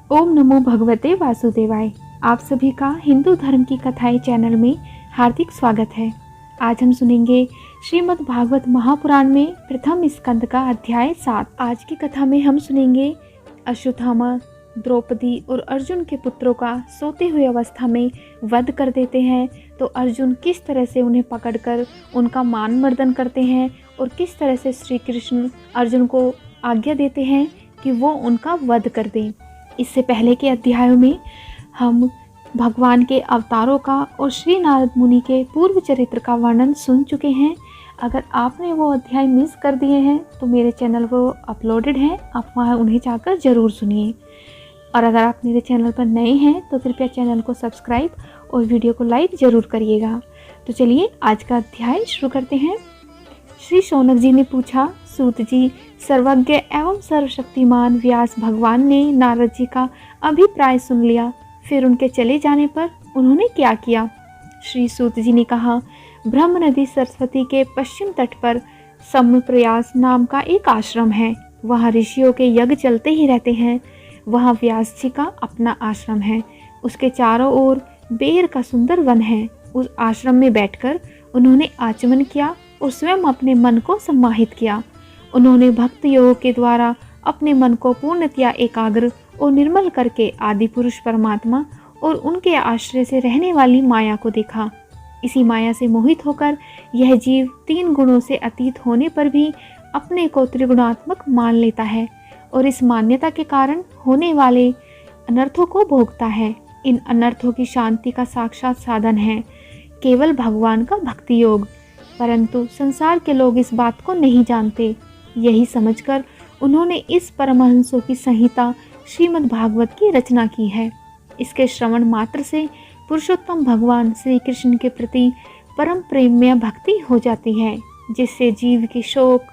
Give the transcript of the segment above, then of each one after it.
ओम नमो भगवते वासुदेवाय। आप सभी का हिंदू धर्म की कथाएं चैनल में हार्दिक स्वागत है। आज हम सुनेंगे श्रीमद् भागवत महापुराण में प्रथम स्कंद का अध्याय 7। आज की कथा में हम सुनेंगे अश्वत्थामा द्रौपदी और अर्जुन के पुत्रों का सोते हुए अवस्था में वध कर देते हैं, तो अर्जुन किस तरह से उन्हें पकड़कर उनका मान मर्दन करते हैं और किस तरह से श्री कृष्ण अर्जुन को आज्ञा देते हैं कि वो उनका वध कर दें। इससे पहले के अध्यायों में हम भगवान के अवतारों का और श्री नारद मुनि के पूर्व चरित्र का वर्णन सुन चुके हैं। अगर आपने वो अध्याय मिस कर दिए हैं तो मेरे चैनल पर अपलोडेड हैं, आप वहाँ उन्हें जाकर ज़रूर सुनिए। और अगर आप मेरे चैनल पर नए हैं तो कृपया चैनल को सब्सक्राइब और वीडियो को लाइक ज़रूर करिएगा। तो चलिए आज का अध्याय शुरू करते हैं। श्री शौनक जी ने पूछा, सूत जी, सर्वज्ञ एवं सर्वशक्तिमान व्यास भगवान ने नारद जी का अभिप्राय सुन लिया, फिर उनके चले जाने पर उन्होंने क्या किया? श्री सूत जी ने कहा, ब्रह्म नदी सरस्वती के पश्चिम तट पर समप्रयास नाम का एक आश्रम है। वहाँ ऋषियों के यज्ञ चलते ही रहते हैं। वहाँ व्यास जी का अपना आश्रम है। उसके चारों ओर बेर का सुंदर वन है। उस आश्रम में बैठकर उन्होंने आचमन किया और स्वयं अपने मन को सम्माहित किया। उन्होंने भक्त योग के द्वारा अपने मन को पूर्णतया एकाग्र और निर्मल करके आदि पुरुष परमात्मा और उनके आश्रय से रहने वाली माया को देखा। इसी माया से मोहित होकर यह जीव 3 गुणों से अतीत होने पर भी अपने को त्रिगुणात्मक मान लेता है और इस मान्यता के कारण होने वाले अनर्थों को भोगता है। इन अनर्थों की शांति का साक्षात साधन है केवल भगवान का भक्ति योग, परंतु संसार के लोग इस बात को नहीं जानते। यही समझकर उन्होंने इस परमहंसों की संहिता श्रीमद् भागवत की रचना की है। इसके श्रवण मात्र से पुरुषोत्तम भगवान श्री कृष्ण के प्रति परम प्रेममय भक्ति हो जाती है, जिससे जीव की शोक,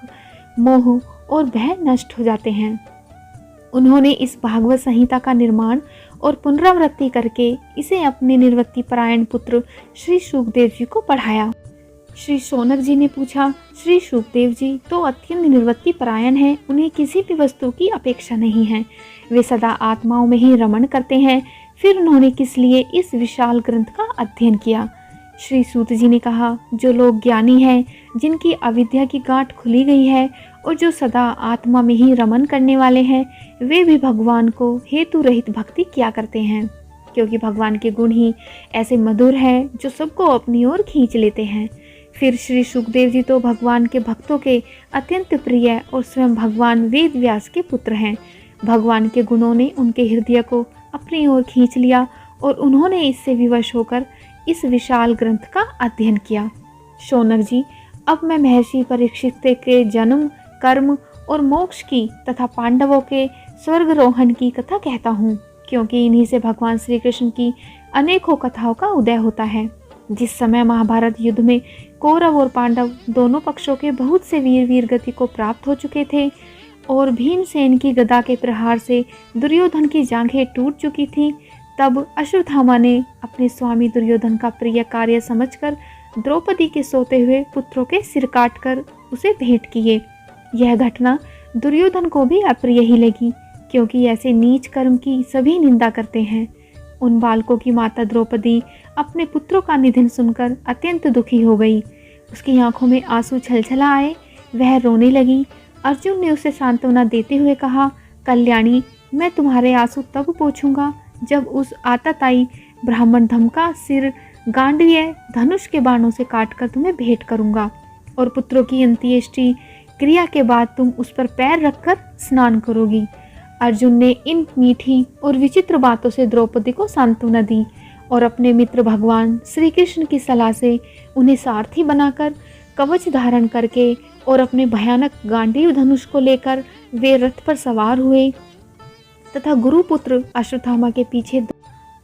मोह और भय नष्ट हो जाते हैं। उन्होंने इस भागवत संहिता का निर्माण और पुनरावृत्ति करके इसे अपने निर्वृत्ति परायण पुत्र श्री शुकदेव जी को पढ़ाया। श्री शौनक जी ने पूछा, श्री शुकदेव जी तो अत्यंत निर्वृत्ति परायण हैं, उन्हें किसी भी वस्तु की अपेक्षा नहीं है। वे सदा आत्माओं में ही रमण करते हैं, फिर उन्होंने किस लिए इस विशाल ग्रंथ का अध्ययन किया? श्री सूत जी ने कहा, जो लोग ज्ञानी हैं, जिनकी अविद्या की गांठ खुली गई है और जो सदा आत्मा में ही रमण करने वाले हैं, वे भी भगवान को हेतु रहित भक्ति किया करते हैं, क्योंकि भगवान के गुण ही ऐसे मधुर हैं जो सबको अपनी ओर खींच लेते हैं। फिर श्री शुकदेव जी तो भगवान के भक्तों के अत्यंत प्रिय और स्वयं भगवान वेद व्यास के पुत्र हैं। भगवान के गुणों ने उनके हृदय को अपनी ओर खींच लिया और उन्होंने इससे विवश होकर इस विशाल ग्रंथ का अध्ययन किया। शौनक जी, अब मैं महर्षि परीक्षित के जन्म, कर्म और मोक्ष की तथा पांडवों के स्वर्गरोहण की कथा कहता हूँ, क्योंकि इन्हीं से भगवान श्री कृष्ण की अनेकों कथाओं का उदय होता है। जिस समय महाभारत युद्ध में कौरव और पांडव दोनों पक्षों के बहुत से वीर गति को प्राप्त हो चुके थे और भीमसेन की गदा के प्रहार से दुर्योधन की जांघें टूट चुकी थी, तब अश्वत्थामा ने अपने स्वामी दुर्योधन का प्रिय कार्य समझकर द्रौपदी के सोते हुए पुत्रों के सिर काटकर उसे भेंट किए। यह घटना दुर्योधन को भी अप्रिय ही लगी, क्योंकि ऐसे नीच कर्म की सभी निंदा करते हैं। उन बालकों की माता द्रौपदी अपने पुत्रों का निधन सुनकर अत्यंत दुखी हो गई। उसकी आंखों में आंसू छलछला आए, वह रोने लगी। अर्जुन ने उसे सांत्वना देते हुए कहा, कल्याणी, मैं तुम्हारे आंसू तब पोंछूंगा जब उस आतताई ब्राह्मण धम का सिर गांडीय धनुष के बाणों से काटकर तुम्हें भेंट करूंगा और पुत्रों की अंत्येष्टि क्रिया के बाद तुम उस पर पैर रखकर स्नान करोगी। अर्जुन ने इन मीठी और विचित्र बातों से द्रौपदी को सांत्वना दी और अपने मित्र भगवान श्री कृष्ण की सलाह से उन्हें सारथी बनाकर कवच धारण करके और अपने भयानक गांडीव धनुष को लेकर वे रथ पर सवार हुए तथा गुरुपुत्र अश्वत्थामा के पीछे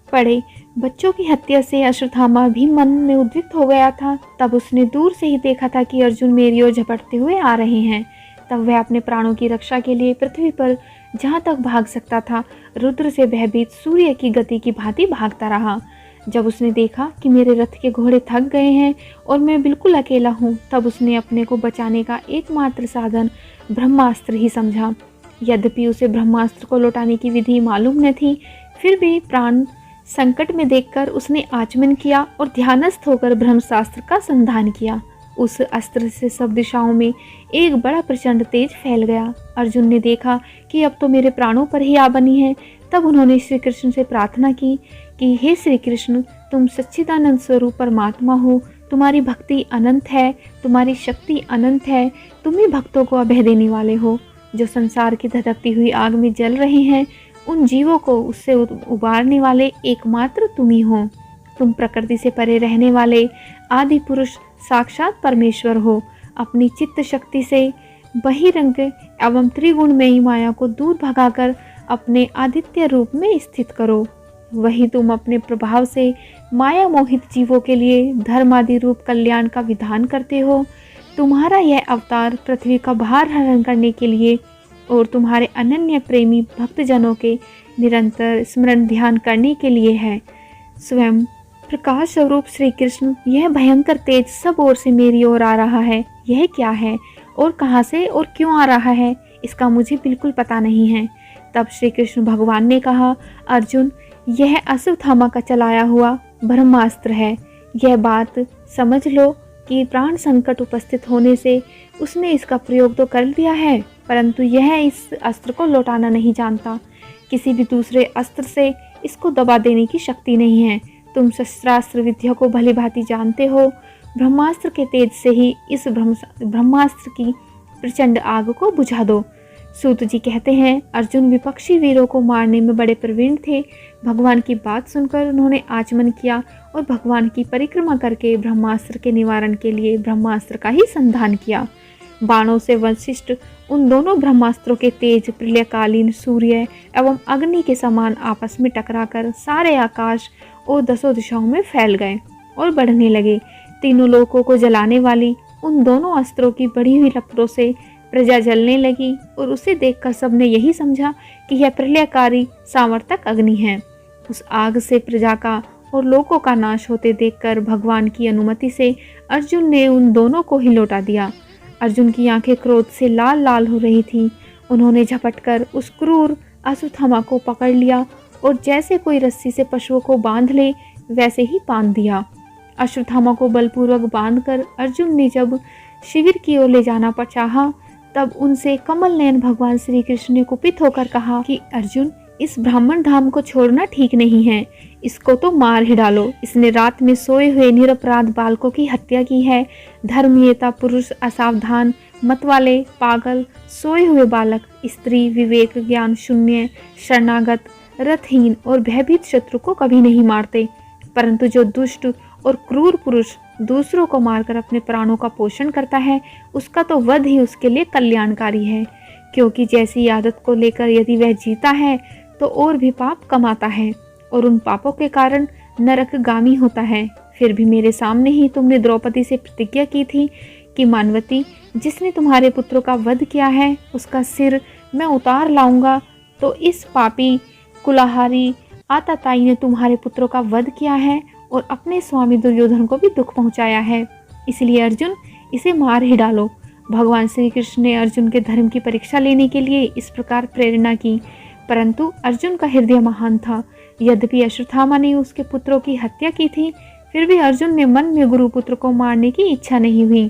पड़े। बच्चों की हत्या से अश्वत्थामा भी मन में उद्विग्न हो गया था। तब उसने दूर से ही देखा था कि अर्जुन मेरी ओर झपटते हुए आ रहे हैं। तब वह अपने प्राणों की रक्षा के लिए पृथ्वी पर जहाँ तक भाग सकता था रुद्र से भयभीत सूर्य की गति की भांति भागता रहा। जब उसने देखा कि मेरे रथ के घोड़े थक गए हैं और मैं बिल्कुल अकेला हूँ, तब उसने अपने को बचाने का एकमात्र साधन ब्रह्मास्त्र ही समझा। यद्यपि उसे ब्रह्मास्त्र को लौटाने की विधि मालूम न थी, फिर भी प्राण संकट में देखकर उसने आचमन किया और ध्यानस्थ होकर ब्रह्मशास्त्र का संधान किया। उस अस्त्र से सब दिशाओं में एक बड़ा प्रचंड तेज फैल गया। अर्जुन ने देखा कि अब तो मेरे प्राणों पर ही आ बनी है। तब उन्होंने श्री कृष्ण से प्रार्थना की कि हे श्री कृष्ण, तुम सच्चिदानंद स्वरूप परमात्मा हो, तुम्हारी भक्ति अनंत है, तुम्हारी शक्ति अनंत है, तुम ही भक्तों को अभय देने वाले हो। जो संसार की धधकती हुई आग में जल रहे हैं, उन जीवों को उससे उबारने वाले एकमात्र तुम ही हो। तुम प्रकृति से परे रहने वाले आदि पुरुष साक्षात परमेश्वर हो। अपनी चित्त शक्ति से बहिरंग एवं त्रिगुणमयी माया को दूर भगाकर अपने आदित्य रूप में स्थित करो। वही तुम अपने प्रभाव से माया मोहित जीवों के लिए धर्मादि रूप कल्याण का विधान करते हो। तुम्हारा यह अवतार पृथ्वी का भार हरण करने के लिए और तुम्हारे अनन्य प्रेमी भक्तजनों के निरंतर स्मरण ध्यान करने के लिए है। स्वयं प्रकाश स्वरूप श्री कृष्ण, यह भयंकर तेज सब ओर से मेरी ओर आ रहा है। यह क्या है और कहाँ से और क्यों आ रहा है, इसका मुझे बिल्कुल पता नहीं है। तब श्री कृष्ण भगवान ने कहा, अर्जुन, यह अश्वत्थामा का चलाया हुआ ब्रह्मास्त्र है। यह बात समझ लो कि प्राण संकट उपस्थित होने से उसने इसका प्रयोग तो कर लिया है, परंतु यह इस अस्त्र को लौटाना नहीं जानता। किसी भी दूसरे अस्त्र से इसको दबा देने की शक्ति नहीं है। तुम शस्त्रास्त्र विद्या को भली भांति जानते हो। ब्रह्मास्त्र के तेज से ही इस ब्रह्मास्त्र की प्रचंड आग को बुझा दो। सूत जी कहते हैं, अर्जुन विपक्षी वीरों को मारने में बड़े प्रवीण थे। भगवान की बात सुनकर उन्होंने आचमन किया और भगवान की परिक्रमा करके ब्रह्मास्त्र के निवारण के लिए ब्रह्मास्त्र का ही संधान किया। बाणों से वशिष्ठ उन दोनों ब्रह्मास्त्रों के तेज प्रलयकालीन सूर्य एवं अग्नि के समान आपस में टकराकर सारे आकाश और दसों दिशाओं में फैल गए और बढ़ने लगे। तीनों लोकों को जलाने वाली उन दोनों अस्त्रों की बढ़ी हुई लपटों से प्रजा जलने लगी और उसे देखकर सबने यही समझा कि यह प्रलयकारी सामर्थक अग्नि है। उस आग से प्रजा का और लोकों का नाश होते देखकर भगवान की अनुमति से अर्जुन ने उन दोनों को ही लौटा दिया। अर्जुन की आंखें क्रोध से लाल लाल हो रही थीं। उन्होंने झपटकर उस क्रूर अश्वत्थामा को पकड़ लिया और जैसे कोई रस्सी से पशुओं को बांध ले वैसे ही बांध दिया। अश्वत्थामा को बलपूर्वक बांधकर अर्जुन ने जब शिविर की ओर ले जाना चाहा, तब उनसे कमल नयन भगवान श्री कृष्ण ने कुपित होकर कहा कि अर्जुन, इस ब्राह्मण धाम को छोड़ना ठीक नहीं है। इसको तो मार ही डालो। इसने रात में सोए हुए निरपराध बालकों की हत्या की है। धर्मयेता पुरुष, असावधान, मतवाले, पागल, सोए हुए बालक, स्त्री, विवेक ज्ञान शून्य, शरणागत, रथहीन और भयभीत शत्रु को कभी नहीं मारते, परंतु जो दुष्ट और क्रूर पुरुष दूसरों को मारकर अपने प्राणों का पोषण करता है, उसका तो वध ही उसके लिए कल्याणकारी है। क्योंकि जैसी आदत को लेकर यदि वह जीता है तो और भी पाप कमाता है और उन पापों के कारण नरकगामी होता है। फिर भी मेरे सामने ही तुमने द्रौपदी से प्रतिज्ञा की थी कि मानवती, जिसने तुम्हारे पुत्रों का वध किया है उसका सिर मैं उतार लाऊंगा। तो इस पापी कुलाहारी आताताई ने तुम्हारे पुत्रों का वध किया है और अपने स्वामी दुर्योधन को भी दुख पहुंचाया है। इसलिए अर्जुन, इसे मार ही डालो। भगवान श्री कृष्ण ने अर्जुन के धर्म की परीक्षा लेने के लिए इस प्रकार प्रेरणा की, परंतु अर्जुन का हृदय महान था। यद्यपि अश्वत्थामा ने उसके पुत्रों की हत्या की थी, फिर भी अर्जुन में मन में गुरुपुत्र को मारने की इच्छा नहीं हुई।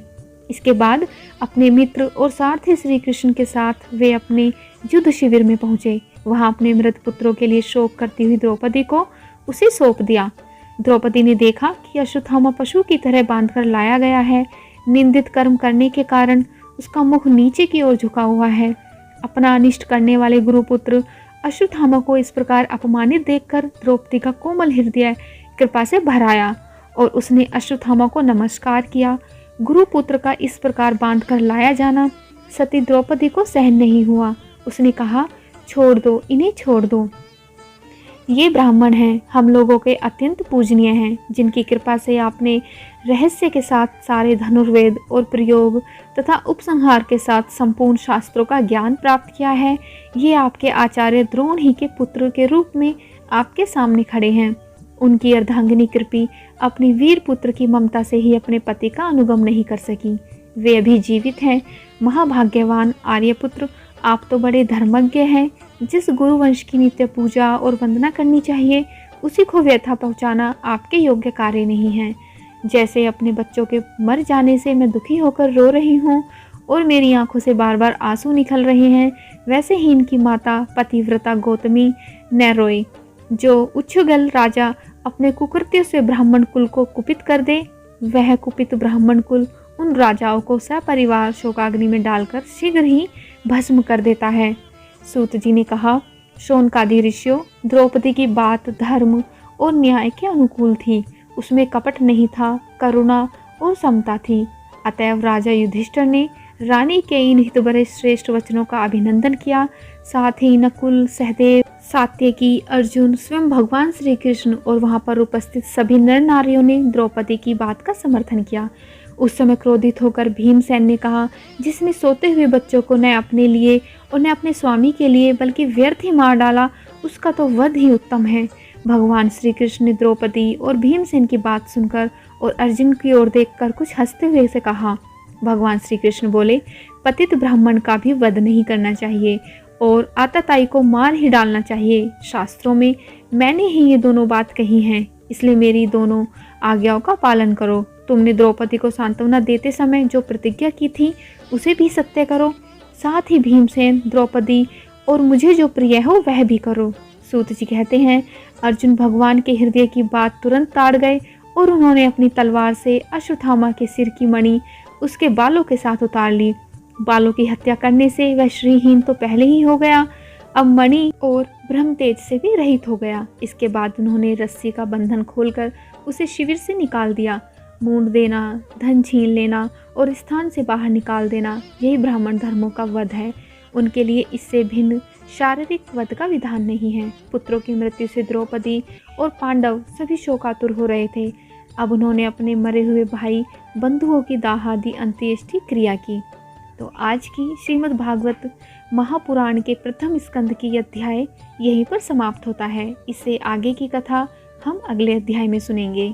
इसके बाद अपने मित्र और सारथी श्री कृष्ण के साथ वे अपने युद्ध शिविर में पहुंचे। वहां अपने मृत पुत्रों के लिए शोक करती हुई द्रौपदी को उसे सौंप दिया। द्रौपदी ने देखा कि अश्वत्थामा पशु की तरह बांधकर लाया गया है। निंदित कर्म करने के कारण उसका मुख नीचे की ओर झुका हुआ है। अपना अनिष्ट करने वाले गुरुपुत्र अश्वत्थामा को इस प्रकार अपमानित देखकर द्रौपदी का कोमल हृदय कृपा से भर आया और उसने अश्वत्थामा को नमस्कार किया। गुरुपुत्र का इस प्रकार बांधकर लाया जाना सती द्रौपदी को सहन नहीं हुआ। उसने कहा, छोड़ दो, इन्हें छोड़ दो। ये ब्राह्मण हैं, हम लोगों के अत्यंत पूजनीय हैं, जिनकी कृपा से आपने रहस्य के साथ सारे धनुर्वेद और प्रयोग तथा उपसंहार के साथ संपूर्ण शास्त्रों का ज्ञान प्राप्त किया है। ये आपके आचार्य द्रोण ही के पुत्र के रूप में आपके सामने खड़े हैं। उनकी अर्धांगिनी कृपी अपनी वीर पुत्र की ममता से ही अपने पति का अनुगम नहीं कर सकी। वे अभी जीवित हैं। महाभाग्यवान आर्यपुत्र आप तो बड़े धर्मज्ञ हैं। जिस गुरुवंश की नित्य पूजा और वंदना करनी चाहिए, उसी को व्यथा पहुंचाना आपके योग्य कार्य नहीं है। जैसे अपने बच्चों के मर जाने से मैं दुखी होकर रो रही हूँ और मेरी आंखों से बार बार आंसू निकल रहे हैं, वैसे ही इनकी माता पतिव्रता गौतमी न रोए। जो उच्छुगल राजा अपने कुकृत्यों से ब्राह्मण कुल को कुपित कर दे, वह कुपित ब्राह्मण कुल उन राजाओं को सपरिवार शोकाग्नि में डालकर शीघ्र ही भस्म कर देता है। सूत जी ने कहा, शौनकादि ऋषियों, द्रौपदी की बात धर्म और न्याय के अनुकूल थी। उसमें कपट नहीं था, करुणा और समता थी। अतएव राजा युधिष्ठिर ने रानी के इन हितभरे श्रेष्ठ वचनों का अभिनंदन किया। साथ ही नकुल, सहदेव, सात्यकी, अर्जुन, स्वयं भगवान श्री कृष्ण और वहां पर उपस्थित सभी नर नारियों ने द्रौपदी की बात का समर्थन किया। उस समय क्रोधित होकर भीमसेन ने कहा, जिसने सोते हुए बच्चों को न अपने लिए और न अपने स्वामी के लिए बल्कि व्यर्थ ही मार डाला, उसका तो वध ही उत्तम है। भगवान श्री कृष्ण ने द्रौपदी और भीमसेन की बात सुनकर और अर्जुन की ओर देखकर कुछ हंसते हुए से कहा। भगवान श्री कृष्ण बोले, पतित ब्राह्मण का भी वध नहीं करना चाहिए और आतताई को मार ही डालना चाहिए। शास्त्रों में मैंने ही ये दोनों बात कही हैं, इसलिए मेरी दोनों आज्ञाओं का पालन करो। तुमने द्रौपदी को सांत्वना देते समय जो प्रतिज्ञा की थी, उसे भी सत्य करो। साथ ही भीमसेन, द्रौपदी और मुझे जो प्रिय हो वह भी करो। सूत जी कहते हैं, अर्जुन भगवान के हृदय की बात तुरंत ताड़ गए और उन्होंने अपनी तलवार से अश्वत्थामा के सिर की मणि उसके बालों के साथ उतार ली। बालों की हत्या करने से वह श्रीहीन तो पहले ही हो गया, अब मणि और ब्रह्म तेज से भी रहित हो गया। इसके बाद उन्होंने रस्सी का बंधन खोलकर उसे शिविर से निकाल दिया। मूंड देना, धन छीन लेना और स्थान से बाहर निकाल देना, यही ब्राह्मण धर्मों का वध है। उनके लिए इससे भिन्न शारीरिक वध का विधान नहीं है। पुत्रों की मृत्यु से द्रौपदी और पांडव सभी शोकातुर हो रहे थे। अब उन्होंने अपने मरे हुए भाई बंधुओं की दाहादी अंत्येष्टि क्रिया की। तो आज की श्रीमद् भागवत महापुराण के प्रथम स्कंद की अध्याय यहीं पर समाप्त होता है। इससे आगे की कथा हम अगले अध्याय में सुनेंगे।